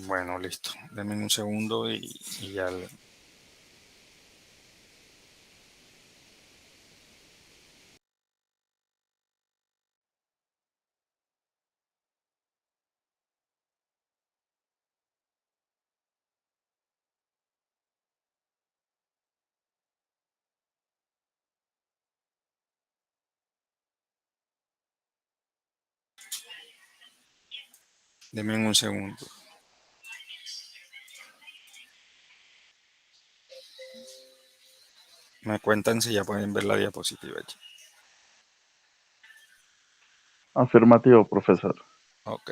Bueno, listo. Denme un segundo y ya. Denme un segundo. Me cuentan si ya pueden ver la diapositiva aquí. Afirmativo, profesor. Ok.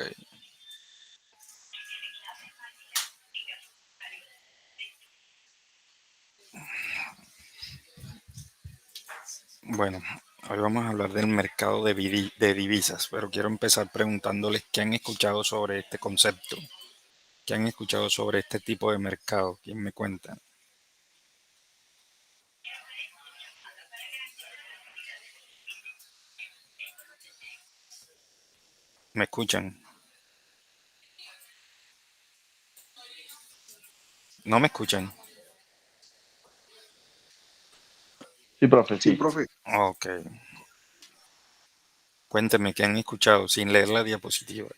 Bueno, hoy vamos a hablar del mercado de divisas, pero quiero empezar preguntándoles qué han escuchado sobre este concepto, qué han escuchado sobre este tipo de mercado. ¿Quién me cuenta? ¿Me escuchan? ¿No me escuchan? Sí, profe, Sí, sí. profe. Ok. Cuénteme qué han escuchado sin leer la diapositiva.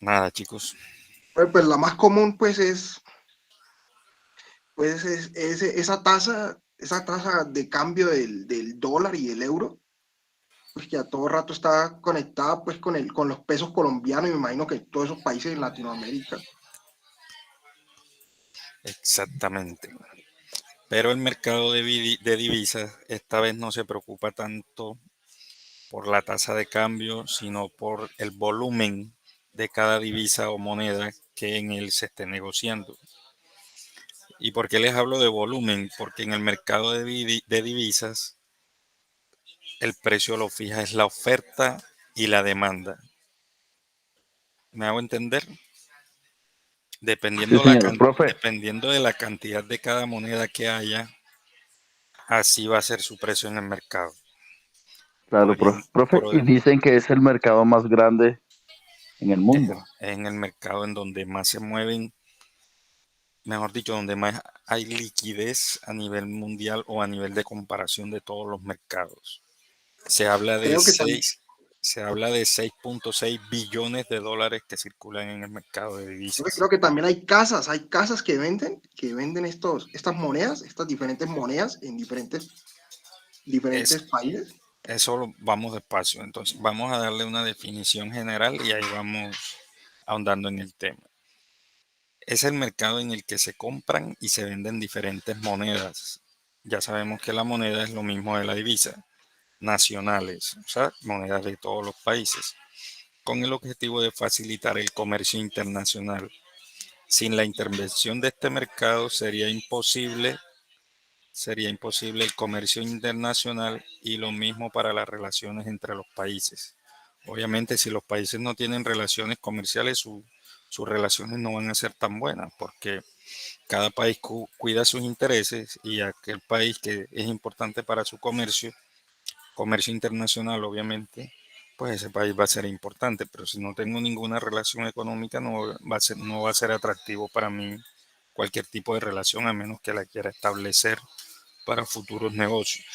Nada, chicos. Pues la más común, esa tasa de cambio del dólar y el euro, pues que a todo rato está conectada pues con los pesos colombianos y me imagino que todos esos países en Latinoamérica. Exactamente. Pero el mercado de divisas esta vez no se preocupa tanto por la tasa de cambio, sino por el volumen de cada divisa o moneda que en él se esté negociando. ¿Y por qué les hablo de volumen? Porque en el mercado de divisas el precio lo fija es la oferta y la demanda. ¿Me hago entender? Sí, señor. Profe, Dependiendo de la cantidad de cada moneda que haya, así va a ser su precio en el mercado. claro, Podrían, profe. Y por- dicen que es el mercado más grande en el mundo. en el mercado en donde más se mueven, mejor dicho, donde más hay liquidez a nivel mundial o a nivel de comparación de todos los mercados. Se habla de Creo que también, 6, se habla de 6.6 billones de dólares que circulan en el mercado de divisas. creo que también hay casas que venden estas monedas, estas diferentes monedas en Es, diferentes países. eso lo vamos despacio. Entonces, vamos a darle una definición general y ahí vamos ahondando en el tema. Es el mercado en el que se compran y se venden diferentes monedas. Ya sabemos que la moneda es lo mismo de la divisa, nacionales, o sea, monedas de todos los países, con el objetivo de facilitar el comercio internacional. Sin la intervención de este mercado sería imposible el comercio internacional y lo mismo para las relaciones entre los países. Obviamente, si los países no tienen relaciones comerciales, sus relaciones no van a ser tan buenas porque cada país cuida sus intereses y aquel país que es importante para su comercio internacional, obviamente, pues ese país va a ser importante, pero si no tengo ninguna relación económica, no va a ser atractivo para mí cualquier tipo de relación, a menos que la quiera establecer para futuros negocios.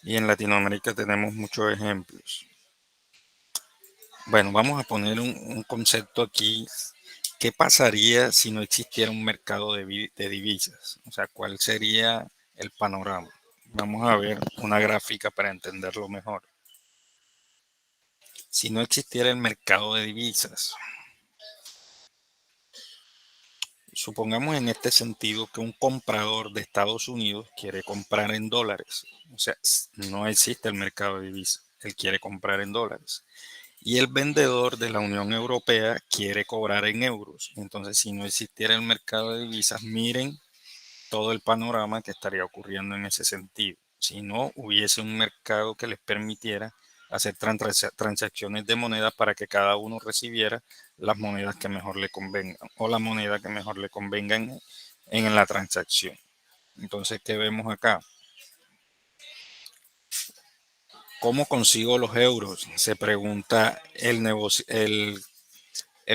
Y en Latinoamérica tenemos muchos ejemplos. Bueno, vamos a poner un concepto aquí. ¿Qué pasaría si no existiera un mercado de divisas? O sea, ¿cuál sería el panorama? Vamos a ver una gráfica para entenderlo mejor. Si no existiera el mercado de divisas, supongamos en este sentido que un comprador de Estados Unidos quiere comprar en dólares. O sea, no existe el mercado de divisas. Él quiere comprar en dólares. Y el vendedor de la Unión Europea quiere cobrar en euros. Entonces, si no existiera el mercado de divisas, miren todo el panorama que estaría ocurriendo en ese sentido. Si no hubiese un mercado que les permitiera hacer transacciones de moneda para que cada uno recibiera las monedas que mejor le convengan o la moneda que mejor le convenga en la transacción. Entonces, ¿qué vemos acá? ¿Cómo consigo los euros? Se pregunta el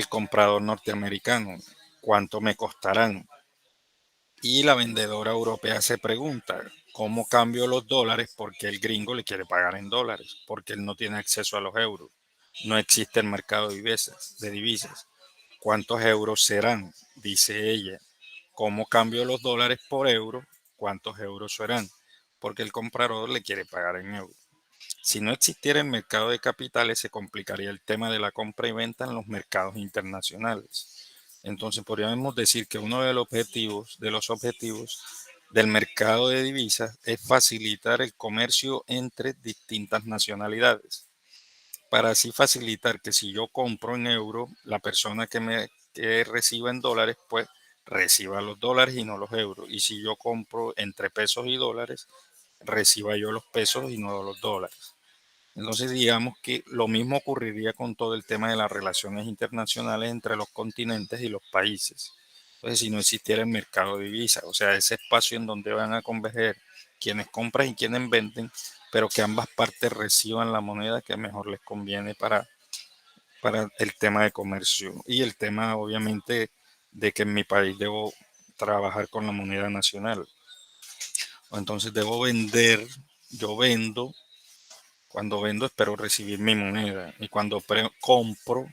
comprador norteamericano. ¿Cuánto me costarán? Y la vendedora europea se pregunta, ¿cómo cambio los dólares? Porque el gringo le quiere pagar en dólares, porque él no tiene acceso a los euros. No existe el mercado de divisas. ¿Cuántos euros serán? Dice ella. ¿Cómo cambio los dólares por euros? ¿Cuántos euros serán? Porque el comprador le quiere pagar en euros. Si no existiera el mercado de capitales, se complicaría el tema de la compra y venta en los mercados internacionales. Entonces podríamos decir que uno de los objetivos del mercado de divisas es facilitar el comercio entre distintas nacionalidades. Para así facilitar que si yo compro en euros, la persona que reciba en dólares, pues reciba los dólares y no los euros. Y si yo compro entre pesos y dólares, reciba yo los pesos y no los dólares. Entonces, digamos que lo mismo ocurriría con todo el tema de las relaciones internacionales entre los continentes y los países. Entonces, si no existiera el mercado de divisas, o sea, ese espacio en donde van a converger quienes compran y quienes venden, pero que ambas partes reciban la moneda que mejor les conviene para el tema de comercio y el tema, obviamente, de que en mi país debo trabajar con la moneda nacional. Entonces, debo vender, yo vendo. Cuando vendo espero recibir mi moneda y cuando compro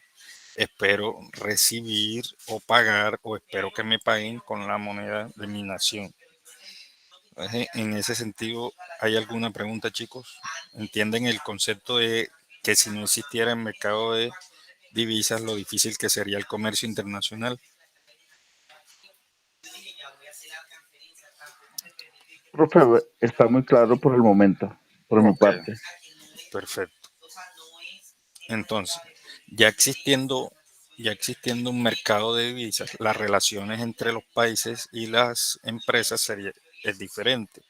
espero recibir o pagar o espero que me paguen con la moneda de mi nación. En ese sentido, ¿hay alguna pregunta, chicos? ¿Entienden el concepto de que si no existiera el mercado de divisas, lo difícil que sería el comercio internacional? Profe, está muy claro por el momento, por mi Ok, parte. perfecto. Entonces, ya existiendo, ya existiendo un mercado de divisas, las relaciones entre los países y las empresas es diferente.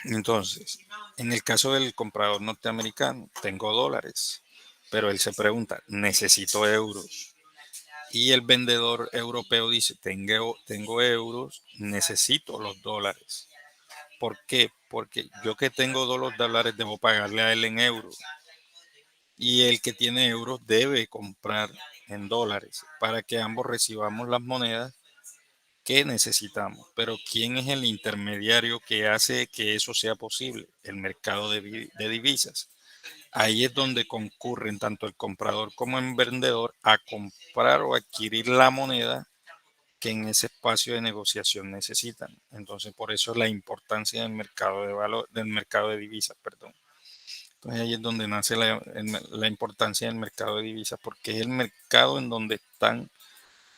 Entonces, en el caso del comprador norteamericano, tengo dólares, pero él se pregunta, necesito euros. Y el vendedor europeo dice, tengo euros, necesito los dólares. ¿Por qué? Porque yo que tengo los dólares debo pagarle a él en euros. Y el que tiene euros debe comprar en dólares para que ambos recibamos las monedas que necesitamos. Pero ¿quién es el intermediario que hace que eso sea posible? El mercado de divisas. Ahí es donde concurren tanto el comprador como el vendedor a comprar o adquirir la moneda que en ese espacio de negociación necesitan. Entonces, por eso es la importancia del mercado de valor, del mercado de divisas, perdón. Entonces ahí es donde nace la importancia del mercado de divisas, porque es el mercado en donde están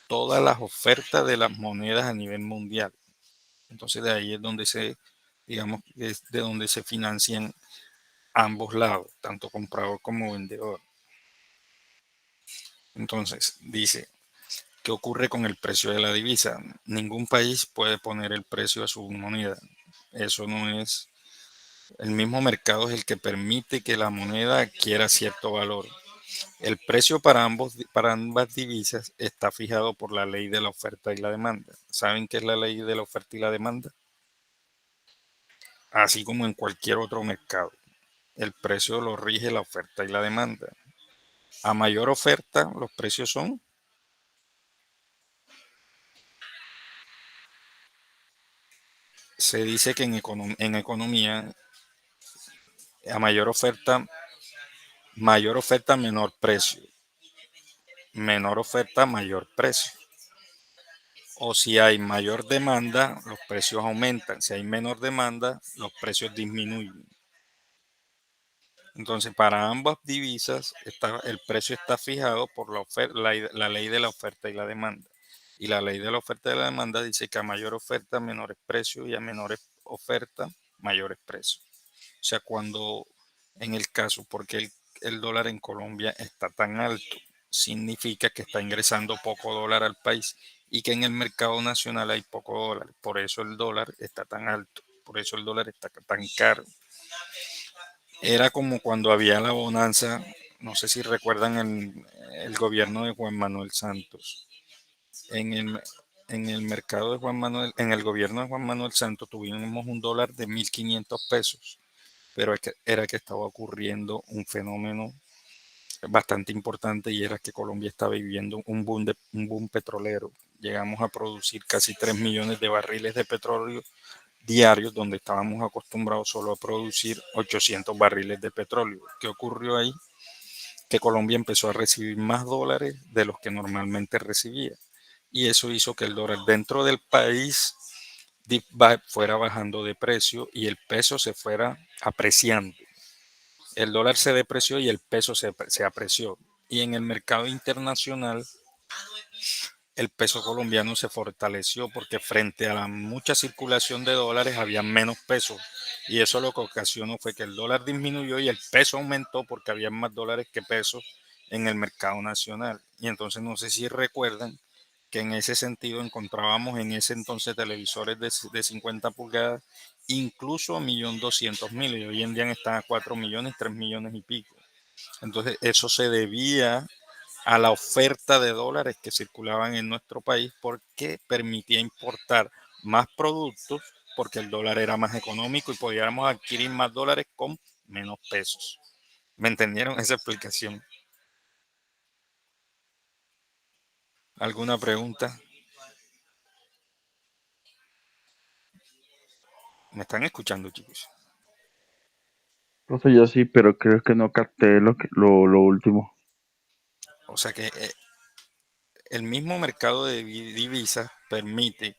todas las ofertas de las monedas a nivel mundial. Entonces de ahí es donde digamos, es de donde se financian ambos lados, tanto comprador como vendedor. Entonces dice, ¿qué ocurre con el precio de la divisa? Ningún país puede poner el precio a su moneda. Eso no es, el mismo mercado es el que permite que la moneda adquiera cierto valor. El precio para ambas divisas está fijado por la ley de la oferta y la demanda. ¿Saben qué es la ley de la oferta y la demanda? Así como en cualquier otro mercado, el precio lo rige la oferta y la demanda. A mayor oferta, los precios son. Se dice que en economía, a mayor oferta, menor precio. Menor oferta, mayor precio. O si hay mayor demanda, los precios aumentan. Si hay menor demanda, los precios disminuyen. Entonces, para ambas divisas, el precio está fijado por la ley de la oferta y la demanda. Y la ley de la oferta y la demanda dice que a mayor oferta, menores precios y a menores oferta, mayores precios. O sea, cuando en el caso, porque el dólar en Colombia está tan alto, significa que está ingresando poco dólar al país y que en el mercado nacional hay poco dólar. Por eso el dólar está tan alto, por eso el dólar está tan caro. Era como cuando había la bonanza, no sé si recuerdan el gobierno de Juan Manuel Santos. En el, en el mercado de Juan Manuel, en el gobierno de Juan Manuel Santos tuvimos un dólar de 1.500 pesos pero era que estaba ocurriendo un fenómeno bastante importante y era que Colombia estaba viviendo un boom petrolero. Llegamos a producir casi 3 millones de barriles de petróleo diarios, donde estábamos acostumbrados solo a producir 800 barriles de petróleo. ¿Qué ocurrió ahí? Que Colombia empezó a recibir más dólares de los que normalmente recibía. Y eso hizo que el dólar dentro del país fuera bajando de precio y el peso se fuera apreciando. El dólar se depreció y el peso se apreció. Y en el mercado internacional el peso colombiano se fortaleció porque frente a la mucha circulación de dólares había menos pesos. Y eso lo que ocasionó fue que el dólar disminuyó y el peso aumentó porque había más dólares que pesos en el mercado nacional. Y entonces no sé si recuerdan que en ese sentido encontrábamos en ese entonces televisores de 50 pulgadas incluso a 1.200.000 y hoy en día están a 4 millones, 3 millones y pico. Entonces eso se debía a la oferta de dólares que circulaban en nuestro país porque permitía importar más productos porque el dólar era más económico y podíamos adquirir más dólares con menos pesos. ¿Me entendieron esa explicación? ¿Alguna pregunta? ¿Me están escuchando, chicos? Profe, yo sí, pero creo que no capté lo último. O sea que el mismo mercado de divisas permite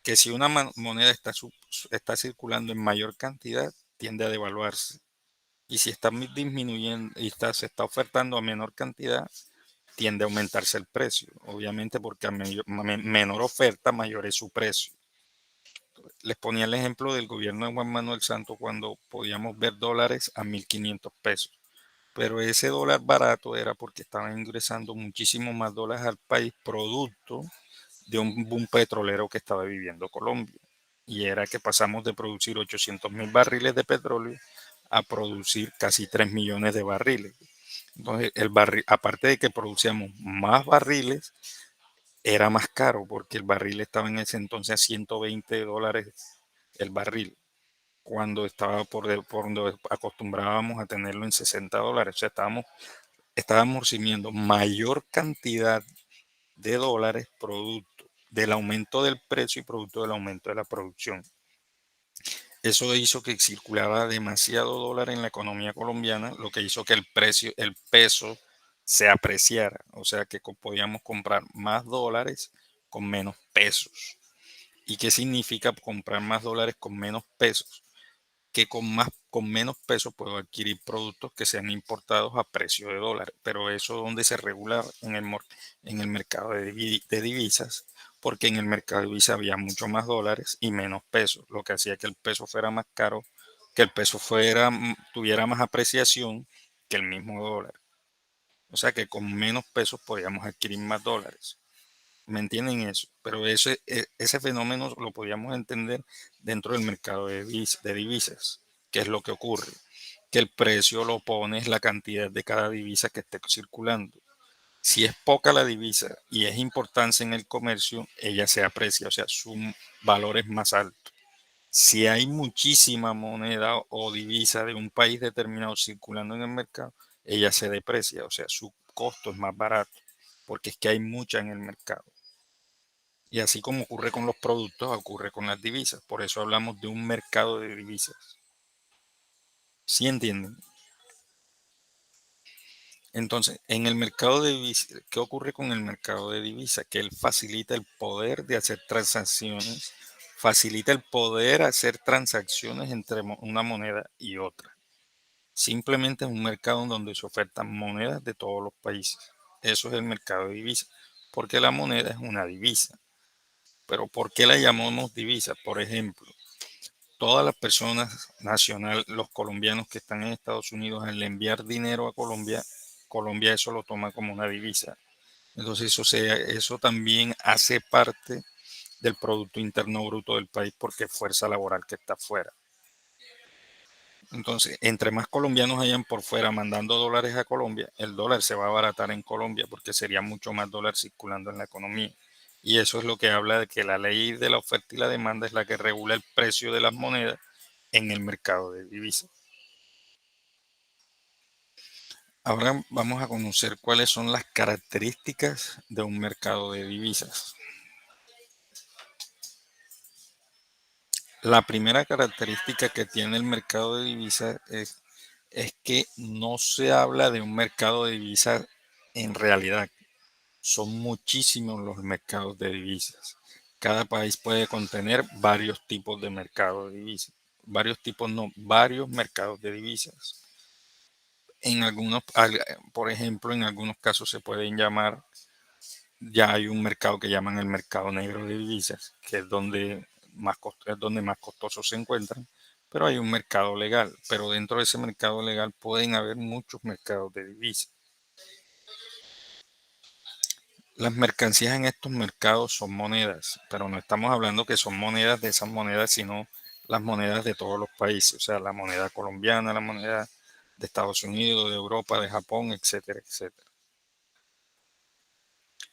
que si una moneda está circulando en mayor cantidad, tiende a devaluarse. Y si está disminuyendo y se está ofertando a menor cantidad, tiende a aumentarse el precio. Obviamente porque a menor oferta, mayor es su precio. Les ponía el ejemplo del gobierno de Juan Manuel Santos cuando podíamos ver dólares a 1.500 pesos. Pero ese dólar barato era porque estaban ingresando muchísimo más dólares al país producto de un boom petrolero que estaba viviendo Colombia. Y era que pasamos de producir 800.000 barriles de petróleo a producir casi 3 millones de barriles. Entonces, aparte de que producíamos más barriles, era más caro porque el barril estaba en ese entonces a $120 el barril, cuando estaba por donde acostumbrábamos a tenerlo en $60. O sea, estábamos recibiendo mayor cantidad de dólares producto del aumento del precio y producto del aumento de la producción. Eso hizo que circulara demasiado dólar en la economía colombiana, lo que hizo que el peso se apreciara, o sea que podíamos comprar más dólares con menos pesos. ¿Y qué significa comprar más dólares con menos pesos? Que con menos pesos puedo adquirir productos que sean importados a precio de dólar, pero eso donde se regula en el mercado de divisas, porque en el mercado de divisas había mucho más dólares y menos pesos, lo que hacía que el peso fuera más caro, que el peso tuviera más apreciación que el mismo dólar. O sea que con menos pesos podíamos adquirir más dólares. ¿Me entienden eso? Pero ese fenómeno lo podíamos entender dentro del mercado de divisas. ¿Qué es lo que ocurre? Que el precio lo pone la cantidad de cada divisa que esté circulando. Si es poca la divisa y es importancia en el comercio, ella se aprecia, o sea, su valor es más alto. Si hay muchísima moneda o divisa de un país determinado circulando en el mercado, ella se deprecia, o sea, su costo es más barato, porque es que hay mucha en el mercado. Y así como ocurre con los productos, ocurre con las divisas. Por eso hablamos de un mercado de divisas. ¿Sí entienden? Entonces, en el mercado de divisas, ¿qué ocurre con el mercado de divisas? Que él facilita el poder de hacer transacciones, facilita el poder hacer transacciones entre una moneda y otra. Simplemente es un mercado en donde se ofertan monedas de todos los países. Eso es el mercado de divisas, porque la moneda es una divisa. Pero ¿por qué la llamamos divisa? Por ejemplo, todas las personas nacional, los colombianos que están en Estados Unidos, al enviar dinero a Colombia, Colombia eso lo toma como una divisa. Entonces eso también hace parte del Producto Interno Bruto del país porque es fuerza laboral que está afuera. Entonces, entre más colombianos hayan por fuera mandando dólares a Colombia, el dólar se va a abaratar en Colombia porque sería mucho más dólar circulando en la economía. Y eso es lo que habla de que la ley de la oferta y la demanda es la que regula el precio de las monedas en el mercado de divisas. Ahora vamos a conocer cuáles son las características de un mercado de divisas. La primera característica que tiene el mercado de divisas es que no se habla de un mercado de divisas en realidad. Son muchísimos los mercados de divisas. Cada país puede contener varios tipos de mercados de divisas. Varios tipos, no, varios mercados de divisas. Por ejemplo, en algunos casos se pueden llamar, ya hay un mercado que llaman el mercado negro de divisas, que es donde es donde más costosos se encuentran, pero hay un mercado legal. Pero dentro de ese mercado legal pueden haber muchos mercados de divisas. Las mercancías en estos mercados son monedas, pero no estamos hablando que son monedas de esas monedas, sino las monedas de todos los países, o sea, la moneda colombiana, la moneda de Estados Unidos, de Europa, de Japón, etcétera, etcétera.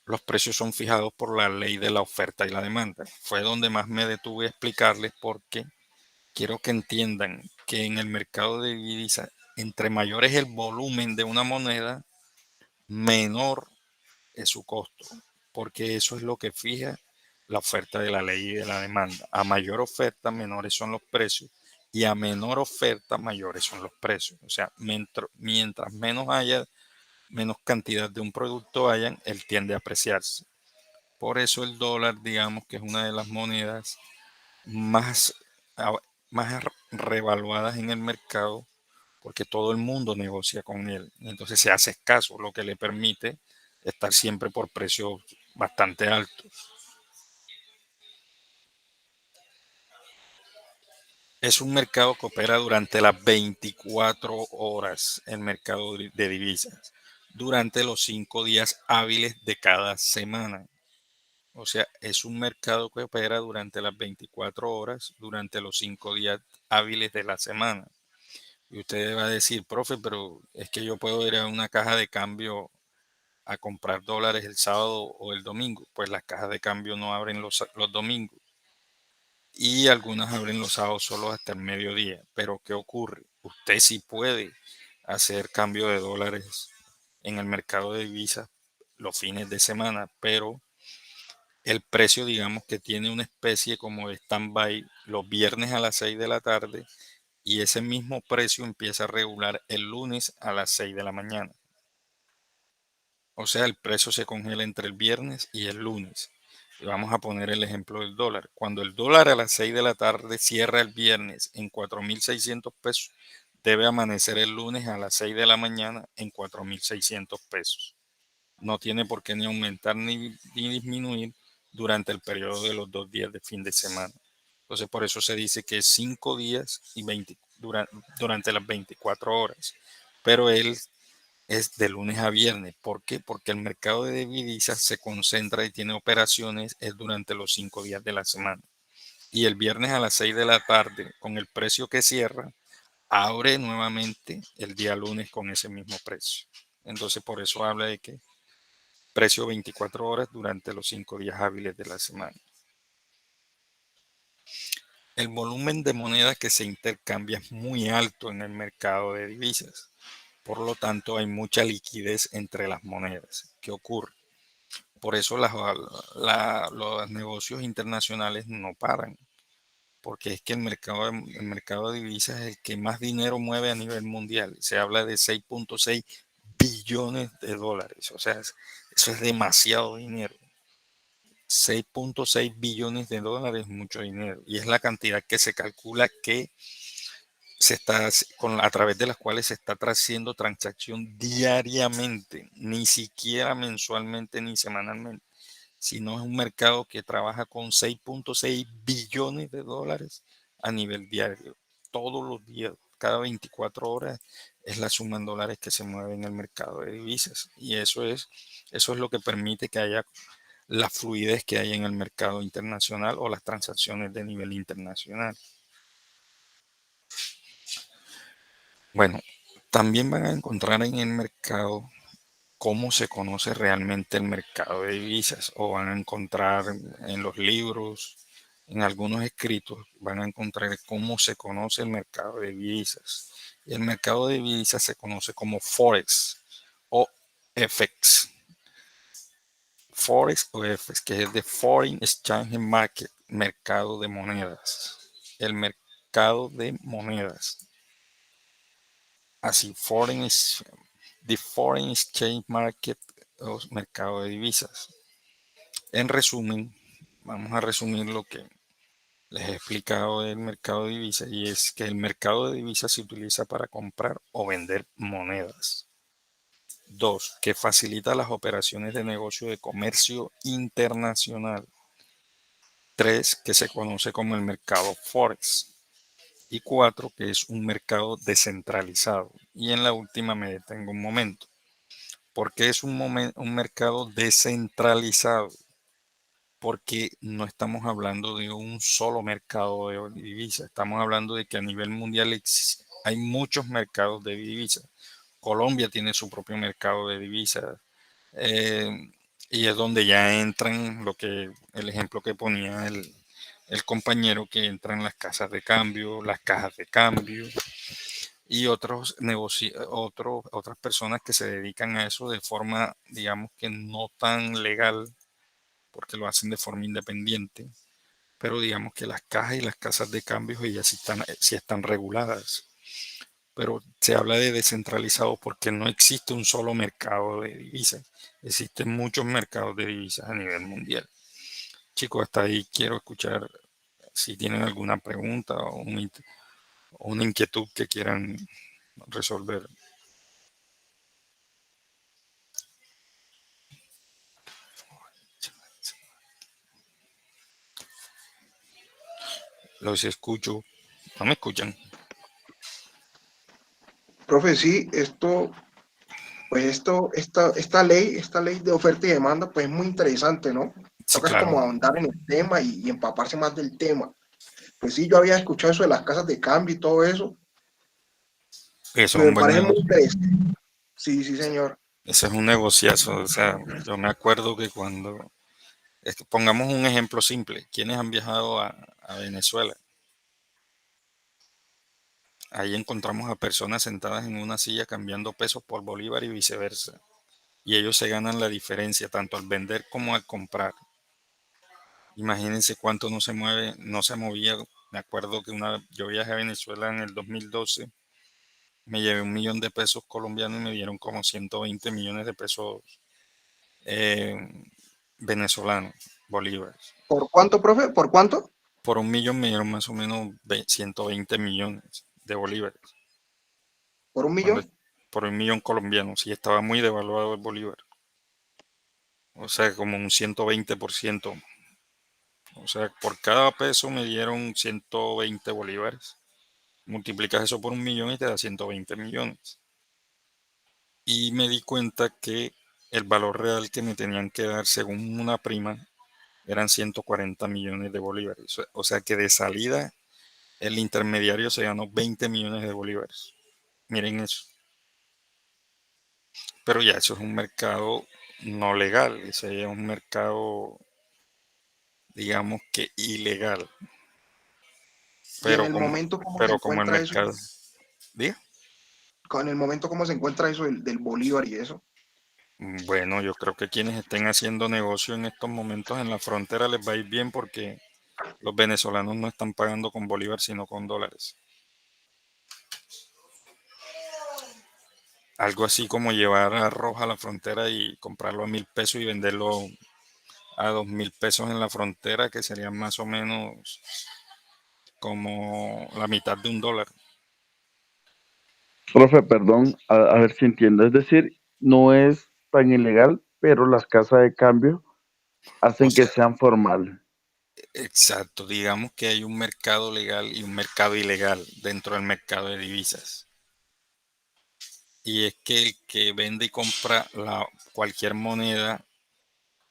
Los precios son fijados por la ley de la oferta y la demanda. Fue donde más me detuve a explicarles porque quiero que entiendan que en el mercado de divisas, entre mayor es el volumen de una moneda, menor es su costo, porque eso es lo que fija la oferta de la ley y de la demanda. A mayor oferta, menores son los precios, y a menor oferta, mayores son los precios. O sea, mientras menos haya, menos cantidad de un producto hayan, él tiende a apreciarse. Por eso el dólar, digamos que es una de las monedas más, más revaluadas en el mercado, porque todo el mundo negocia con él. Entonces se hace escaso, lo que le permite estar siempre por precios bastante altos. Es un mercado que opera durante las 24 horas, el mercado de divisas, durante los 5 días hábiles de cada semana. O sea, es un mercado que opera durante las 24 horas, durante los 5 días hábiles de la semana. Y usted va a decir, profe, pero es que yo puedo ir a una caja de cambio a comprar dólares el sábado o el domingo. Pues las cajas de cambio no abren los domingos y algunas abren los sábados solo hasta el mediodía. Pero ¿qué ocurre? Usted sí puede hacer cambio de dólares en el mercado de divisas los fines de semana, pero el precio, digamos que tiene una especie como de stand-by los viernes a las 6 de la tarde, y ese mismo precio empieza a regular el lunes a las 6 de la mañana. O sea, el precio se congela entre el viernes y el lunes. Y vamos a poner el ejemplo del dólar. Cuando el dólar a las 6 de la tarde cierra el viernes en 4.600 pesos, debe amanecer el lunes a las 6 de la mañana en 4.600 pesos. No tiene por qué ni aumentar ni disminuir durante el periodo de los 2 días de fin de semana. Entonces, por eso se dice que es 5 días y durante las 24 horas. Pero él es de lunes a viernes. ¿Por qué? Porque el mercado de divisas se concentra y tiene operaciones es durante los 5 días de la semana. Y el viernes a las 6 de la tarde, con el precio que cierra, abre nuevamente el día lunes con ese mismo precio. Entonces, por eso habla de que precio 24 horas durante los 5 días hábiles de la semana. El volumen de moneda que se intercambia es muy alto en el mercado de divisas. Por lo tanto, hay mucha liquidez entre las monedas. ¿Qué ocurre? Por eso los negocios internacionales no paran, porque es que el mercado de divisas es el que más dinero mueve a nivel mundial. Se habla de 6.6 billones de dólares. O sea, eso es demasiado dinero. 6.6 billones de dólares es mucho dinero, y es la cantidad que se calcula que a través de las cuales se está haciendo transacción diariamente, ni siquiera mensualmente ni semanalmente, sino es un mercado que trabaja con 6.6 billones de dólares a nivel diario, todos los días, cada 24 horas es la suma en dólares que se mueve en el mercado de divisas, y eso es lo que permite que haya la fluidez que hay en el mercado internacional o las transacciones de nivel internacional. Bueno, también van a encontrar en el mercado cómo se conoce realmente el mercado de divisas, o van a encontrar en los libros, en algunos escritos, van a encontrar cómo se conoce el mercado de divisas. Y el mercado de divisas se conoce como Forex. FX. Forex o FX, que es de Foreign Exchange Market, mercado de monedas. El mercado de monedas. Así, the Foreign Exchange Market o mercado de divisas. En resumen, vamos a resumir lo que les he explicado del mercado de divisas, y es que el mercado de divisas se utiliza para comprar o vender monedas. 2. Que facilita las operaciones de negocio de comercio internacional. 3. Que se conoce como el mercado Forex. Y 4. Que es un mercado descentralizado. Y en la última me detengo un momento. ¿Por qué es un mercado descentralizado? Porque no estamos hablando de un solo mercado de divisas. Estamos hablando de que a nivel mundial hay muchos mercados de divisas. Colombia tiene su propio mercado de divisas. Y es donde ya entran el ejemplo que ponía el compañero, que entran las casas de cambio, las cajas de cambio y otras personas que se dedican a eso de forma, digamos que no tan legal, porque lo hacen de forma independiente, pero digamos que las cajas y las casas de cambios ellas sí están reguladas. Pero se habla de descentralizado porque no existe un solo mercado de divisas, existen muchos mercados de divisas a nivel mundial. Chicos, hasta ahí quiero escuchar si tienen alguna pregunta o una inquietud que quieran resolver. Los escucho. ¿No me escuchan? Profe, sí, esta ley de oferta y demanda, pues es muy interesante, ¿no? Sí, Toca es claro. como ahondar en el tema y empaparse más del tema. Pues sí, yo había escuchado eso de las casas de cambio y todo eso, Eso y es un me buen parece muy negocio. interesante. Sí, sí, señor. Ese es un negociazo. O sea, yo me acuerdo que pongamos un ejemplo simple. ¿Quiénes han viajado a Venezuela? Ahí encontramos a personas sentadas en una silla cambiando pesos por bolívar y viceversa. Y ellos se ganan la diferencia tanto al vender como al comprar. Imagínense cuánto no se movía. Me acuerdo que yo viajé a Venezuela en el 2012, me llevé 1 millón de pesos colombianos y me dieron como 120 millones de pesos eh, venezolanos, bolívares. ¿Por cuánto, profe? ¿Por cuánto? Por 1 millón me dieron más o menos 120 millones de bolívares. ¿Por un Cuando, millón? por 1 millón colombiano, sí estaba muy devaluado el bolívar. O sea, como un 120%. O sea, por cada peso me dieron 120 bolívares. Multiplicas eso por 1 millón y te da 120 millones. Y me di cuenta que el valor real que me tenían que dar según una prima eran 140 millones de bolívares. O sea que de salida el intermediario se ganó 20 millones de bolívares. Miren eso. Pero ya eso es un mercado no legal. Ese es un mercado, digamos que ilegal. Y en Pero el como, momento, ¿cómo se pero como el encuentra eso? mercado. ¿Diga? En el momento, ¿cómo se encuentra eso del bolívar y eso? Bueno, yo creo que quienes estén haciendo negocio en estos momentos en la frontera les va a ir bien porque los venezolanos no están pagando con bolívar sino con dólares. Algo así como llevar arroz a la frontera y comprarlo a 1.000 pesos y venderlo a 2.000 pesos en la frontera, que serían más o menos como la mitad de $1. Profe, perdón, a ver si entiendo. Es decir, no es tan ilegal, pero las casas de cambio O hacen que sea, sean formal. exacto, digamos que hay un mercado legal y un mercado ilegal dentro del mercado de divisas. Y es que el que vende y compra cualquier moneda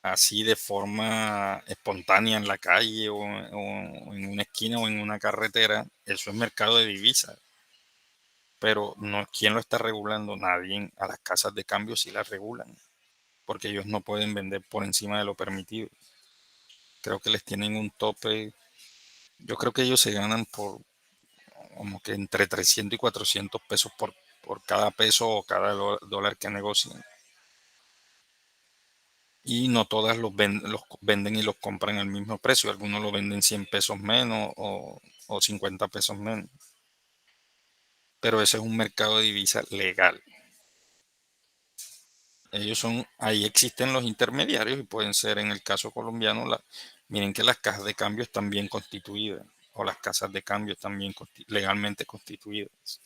así de forma espontánea en la calle o en una esquina o en una carretera, eso es mercado de divisas. Pero no, ¿quién lo está regulando? Nadie. A las casas de cambio sí las regulan, porque ellos no pueden vender por encima de lo permitido. Creo que les tienen un tope. Yo creo que ellos se ganan por como que entre 300 y 400 pesos por cada peso o cada dólar que negocien. y no todas los venden y los compran al mismo precio. Algunos lo venden 100 pesos menos o 50 pesos menos. Pero ese es un mercado de divisas legal. Ahí existen los intermediarios y pueden ser, en el caso colombiano, miren que las cajas de cambio están bien constituidas o las casas de cambio están bien legalmente constituidas.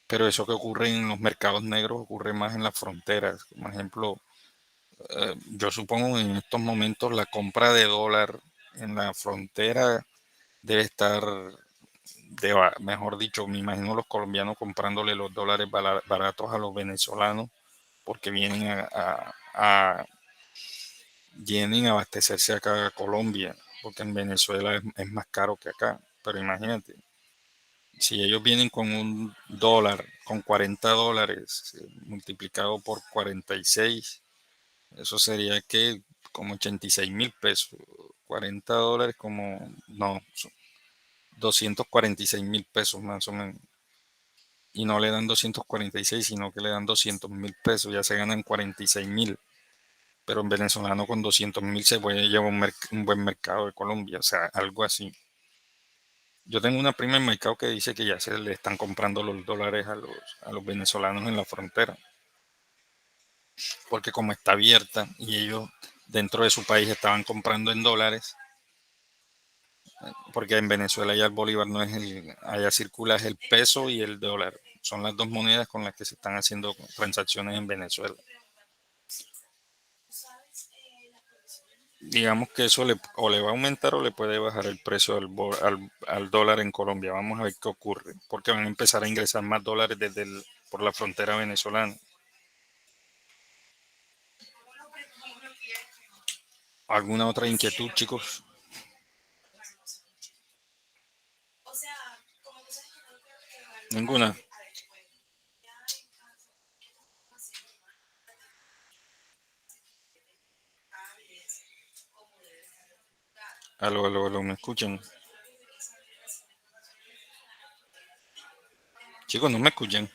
Pero eso que ocurre en los mercados negros ocurre más en las fronteras. Por ejemplo, yo supongo en estos momentos la compra de dólar en la frontera debe estar, mejor dicho, me imagino los colombianos comprándole los dólares baratos a los venezolanos porque vienen a abastecerse acá a Colombia, porque en Venezuela es más caro que acá. Pero imagínate, si ellos vienen con un dólar, con 40 dólares multiplicado por 46, eso sería que como 86.000 pesos. 40 dólares como, no, 246.000 pesos más o menos. Y no le dan 246, sino que le dan 200.000 pesos, ya se ganan 46.000. Pero en venezolano con 200.000 se puede llevar un buen mercado de Colombia, o sea, algo así. Yo tengo una prima en mercado que dice que ya se le están comprando los dólares a los venezolanos en la frontera, porque como está abierta y ellos dentro de su país estaban comprando en dólares, porque en Venezuela ya el bolívar no es allá circula es el peso y el dólar, son las dos monedas con las que se están haciendo transacciones en Venezuela. Digamos que eso o le va a aumentar o le puede bajar el precio al dólar en Colombia. Vamos a ver qué ocurre, porque van a empezar a ingresar más dólares por la frontera venezolana. ¿Alguna otra inquietud, chicos? Ninguna. Aló, ¿me escuchan? Chicos, no me escuchan.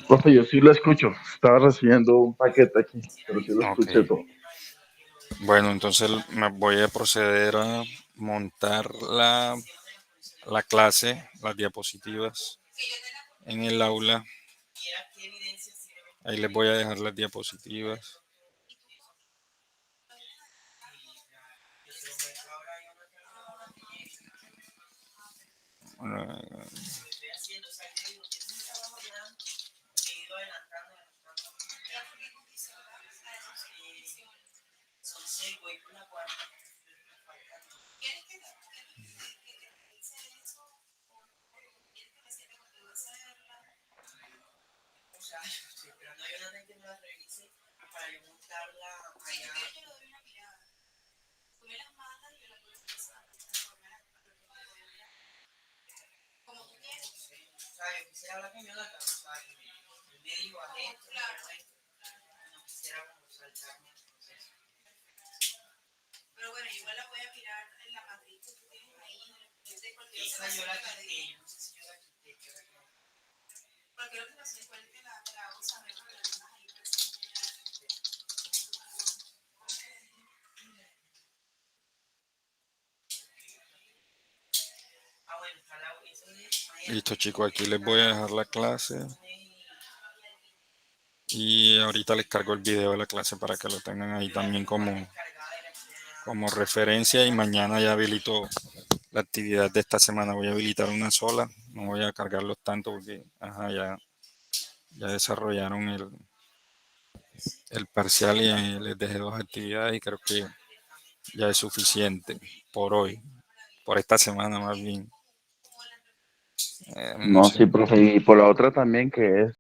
Profe, yo sí lo escucho. Estaba recibiendo un paquete aquí, pero sí lo Ok. escuché todo. Bueno, entonces me voy a proceder a montar la clase, las diapositivas en el aula. Ahí les voy a dejar las diapositivas. Listo, chicos, aquí les voy a dejar la clase y ahorita les cargo el video de la clase para que lo tengan ahí también como referencia y mañana ya habilito la actividad de esta semana. Voy a habilitar una sola, no voy a cargarlos tanto porque ya desarrollaron el parcial y les dejé dos actividades y creo que ya es suficiente por hoy, por esta semana más bien. No No, sé. sí, profe. Y por la otra también, que es